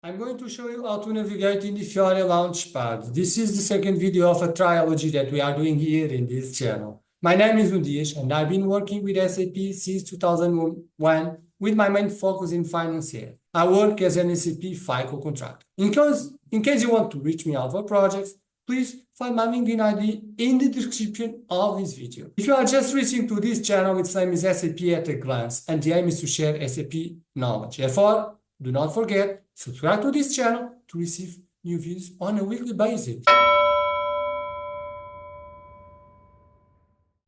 I'm going to show you how to navigate in the FIORI LAUNCHPAD. This is the second video of a trilogy that we are doing here in this channel. My name is Nuno Dias and I've been working with SAP since 2001 with my main focus in finance here. I work as an SAP FICO Contract. In case you want to reach me out for projects, please find my LinkedIn ID in the description of this video. If you are just reaching to this channel, its name is SAP at a glance and the aim is to share SAP knowledge. Therefore, do not forget, subscribe to this channel to receive new videos on a weekly basis.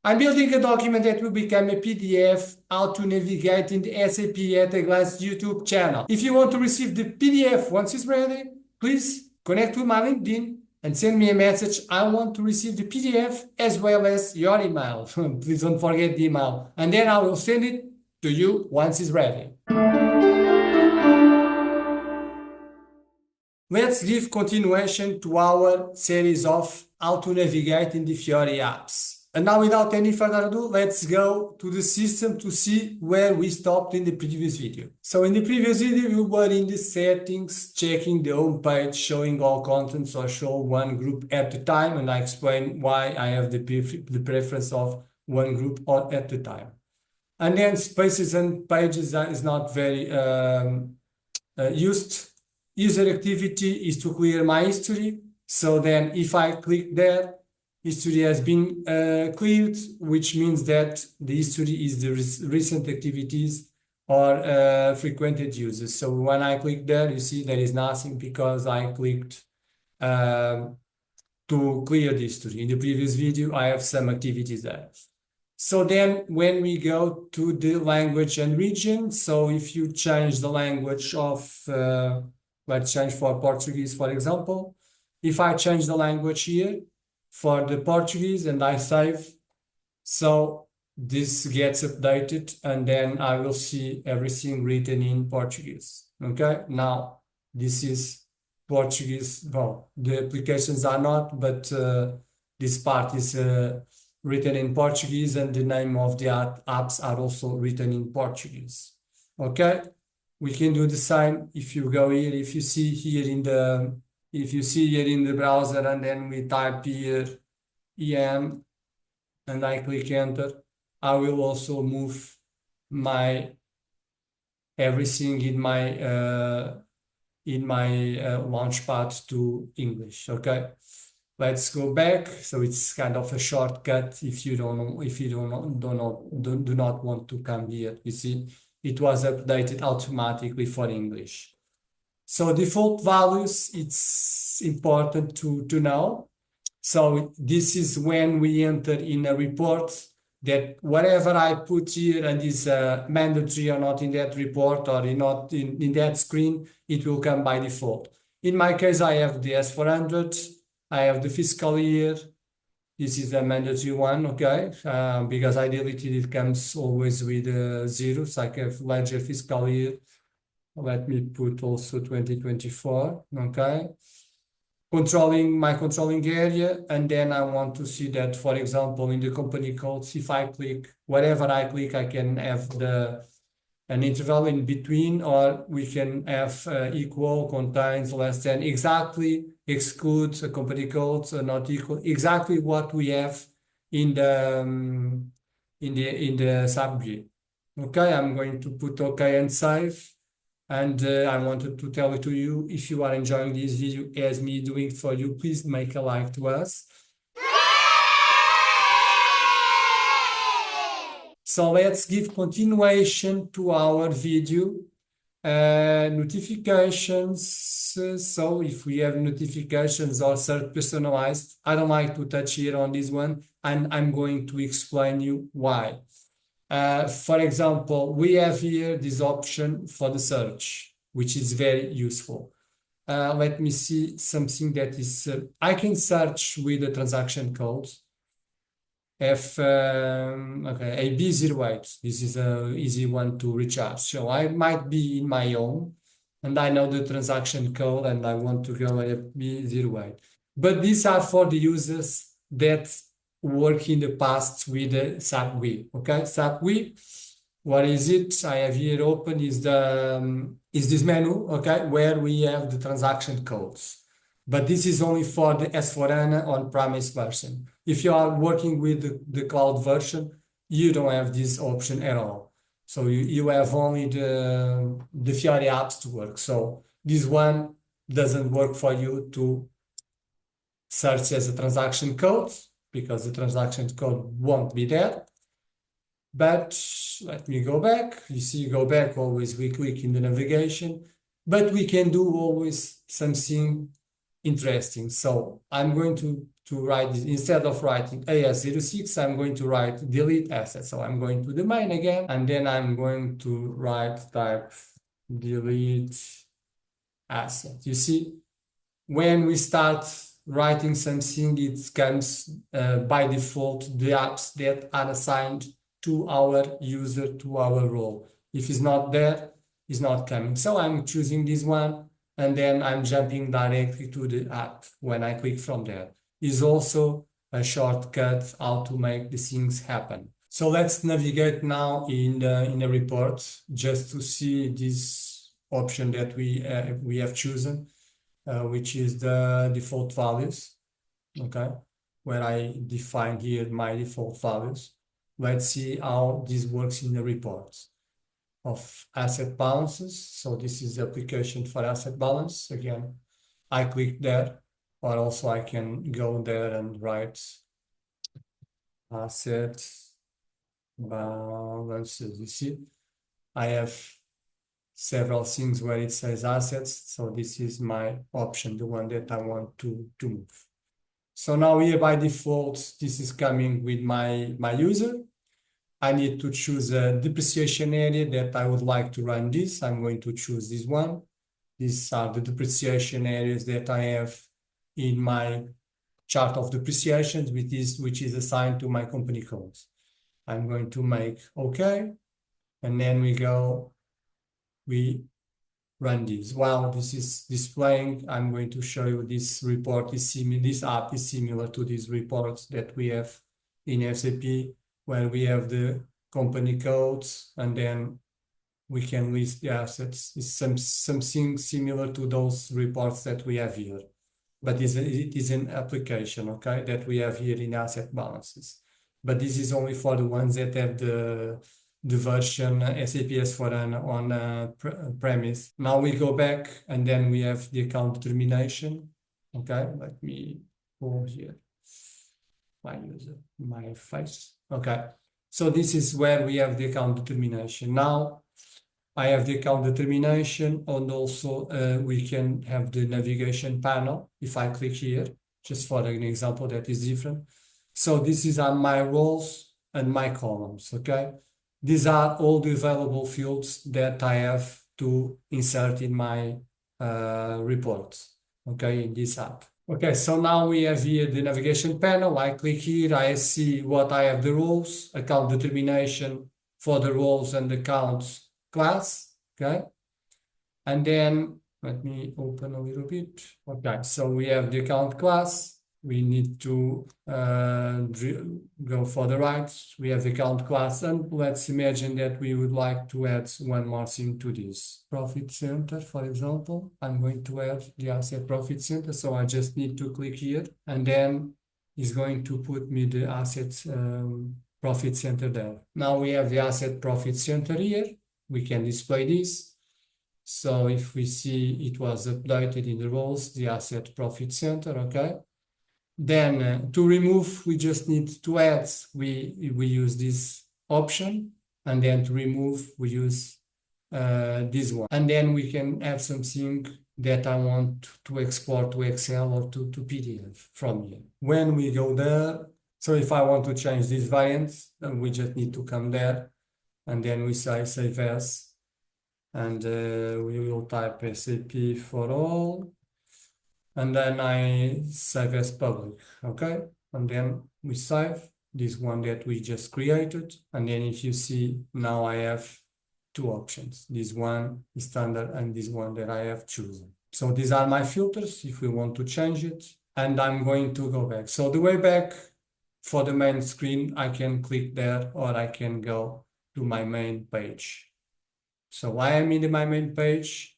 I'm building a document that will become a PDF, how to navigate in the SAP at a glance YouTube channel. If you want to receive the PDF once it's ready, please connect with my LinkedIn and send me a message. I want to receive the PDF as well as your email. Please don't forget the email. And then I will send it to you once it's ready. Let's give continuation to our series of how to navigate in the FIORI apps. And now without any further ado, let's go to the system to see where we stopped in the previous video. So in the previous video, we were in the settings, checking the home page, showing all contents or show one group at a time. And I explained why I have the preference of one group at a time. And then spaces and pages is not very used. User activity is to clear my history. So then if I click there, history has been cleared, which means that the history is the recent activities or frequented users. So when I click there, you see there is nothing because I clicked to clear the history. In the previous video, I have some activities there. So then when we go to the language and region, so if you change the language of, let's change for Portuguese, for example, if I change the language here, for the Portuguese and I save, so this gets updated and then I will see everything written in Portuguese. Okay, now this is Portuguese. Well, the applications are not, but this part is written in Portuguese and the name of the apps are also written in Portuguese. Okay, we can do the same if you go here, if you see here in the browser and then we type here EM and I click enter, I will also move my everything in my Launchpad to English. Okay, let's go back. So it's kind of a shortcut if you do not want to come here. You see, it was updated automatically for English. So default values, it's important to know. So this is when we enter in a report that whatever I put here and is mandatory or not in that report or not in that screen, it will come by default. In my case, I have the S400, I have the fiscal year. This is a mandatory one, okay? Because I deleted it, comes always with zeros, like a ledger fiscal year. Let me put also 2024, okay? My controlling area, and then I want to see that, for example, in the company codes, if I click, whatever I click, I can have an interval in between, or we can have equal, contains, less than, exactly, excludes, a company code, not equal, exactly what we have in the subject. Okay, I'm going to put okay and save. And I wanted to tell it to you, if you are enjoying this video as me doing it for you, please make a like to us. So let's give continuation to our video. Notifications. So if we have notifications or search personalized, I don't like to touch here on this one, and I'm going to explain you why. For example, we have here this option for the search, which is very useful. Let me see something that is, I can search with the transaction code. AB08, this is an easy one to recharge. So I might be in my own, and I know the transaction code, and I want to go AB08. But these are for the users that work in the past with the SAP FICO. Okay, SAP FICO What is it? I have here open is this menu, okay, where we have the transaction codes. But this is only for the S/4HANA on-premise version. If you are working with the cloud version, you don't have this option at all. So you have only the FIORI apps to work. So this one doesn't work for you to search as a transaction code because the transaction code won't be there. But let me go back. You see, go back, always we click in the navigation, but we can do always something interesting. So I'm going to write this, instead of writing AS06, I'm going to write delete asset. So I'm going to the main again, and then I'm going to type delete asset. You see, when we start writing something, it comes by default the apps that are assigned to our user, to our role. If it's not there, it's not coming. So I'm choosing this one, and then I'm jumping directly to the app when I click from there. Is also a shortcut how to make the things happen. So let's navigate now in the report just to see this option that we have chosen, which is the default values, okay, where I define here my default values. Let's see how this works in the report of asset balances. So this is the application for asset balance. Again, I click there, or also I can go there and write asset balances. You see, I have several things where it says assets. So this is my option, the one that I want to move. So now here by default, this is coming with my user. I need to choose a depreciation area that I would like to run this. I'm going to choose this one. These are the depreciation areas that I have in my chart of depreciations, which is assigned to my company codes. I'm going to make OK, and then we run this. While this is displaying, I'm going to show you this report is similar. This app is similar to these reports that we have in SAP, where we have the company codes and then we can list the assets. It's something similar to those reports that we have here, but it is an application, okay, that we have here in asset balances. But this is only for the ones that have the version SAP S/4HANA on premise. Now we go back and then we have the account determination. Okay, let me go here. My user, my face. Okay, so this is where we have the account determination. Now I have the account determination, and also we can have the navigation panel. If I click here, just for an example that is different. So this is on my rows and my columns, okay? These are all the available fields that I have to insert in my reports, okay, in this app. Okay, so now we have here the navigation panel. I click here, I see what I have the roles, account determination for the roles and accounts class, okay? And then let me open a little bit. Okay, so we have the account class. We need to go for the rights. We have the account class, and let's imagine that we would like to add one more thing to this. Profit center, for example. I'm going to add the asset profit center, so I just need to click here, and then it's going to put me the asset profit center there. Now we have the asset profit center here. We can display this. So if we see it was updated in the roles, the asset profit center, okay? Then to remove, we just need to add, we use this option, and then to remove, we use this one. And then we can have something that I want to export to Excel or to PDF from here. When we go there, so if I want to change this variant, then we just need to come there, and then we say save as, and we will type SAP for all. And then I save as public, okay? And then we save this one that we just created. And then if you see, now I have two options. This one is standard and this one that I have chosen. So these are my filters if we want to change it. And I'm going to go back. So the way back for the main screen, I can click there, or I can go to my main page. So I am in my main page,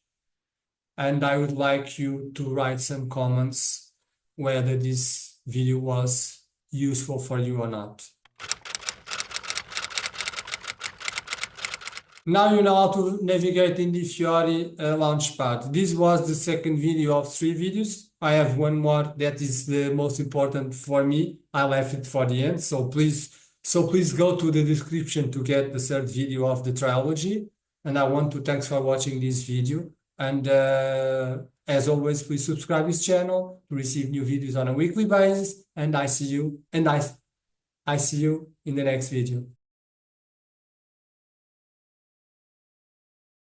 and I would like you to write some comments whether this video was useful for you or not. Now you know how to navigate in the FIORI Launchpad. This was the second video of 3 videos. I have one more that is the most important for me. I left it for the end, so please go to the description to get the third video of the trilogy. And I want to thanks for watching this video. And as always, please subscribe this channel to receive new videos on a weekly basis. And I see you in the next video.